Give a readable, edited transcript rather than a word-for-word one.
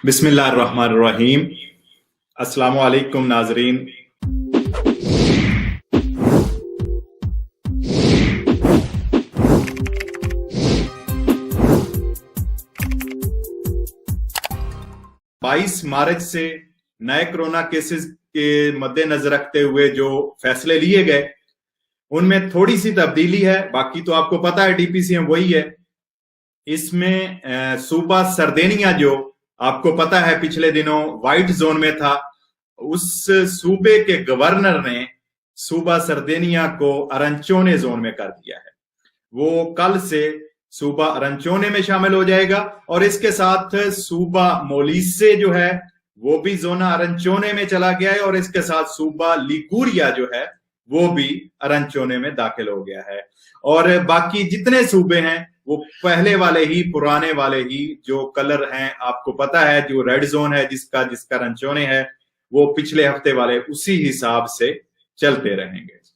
बिस्मिल्लाहिर्रहमानिर्रहीम। अस्सलामु अलैकुम नाजरीन। बाईस मार्च से नए कोरोना केसेस के मद्देनजर रखते हुए जो फैसले लिए गए उनमें थोड़ी सी तब्दीली है, बाकी तो आपको पता है डीपीसीएम वही है। इसमें सूबा सरदेनिया जो आपको पता है पिछले दिनों व्हाइट जोन में था, उस सूबे के गवर्नर ने सूबा सरदेनिया को अरंचोने जोन में कर दिया है। वो कल से सूबा अरंचोने में शामिल हो जाएगा और इसके साथ सूबा मोलिसे जो है वो भी जोना अरंचोने में चला गया है और इसके साथ सूबा लिगुरिया जो है वो भी अरंचोने में दाखिल हो गया है। और बाकी जितने सूबे हैं वो पहले वाले ही, पुराने वाले ही जो कलर हैं, आपको पता है जो रेड जोन है जिसका अरंचोने है, वो पिछले हफ्ते वाले उसी हिसाब से चलते रहेंगे।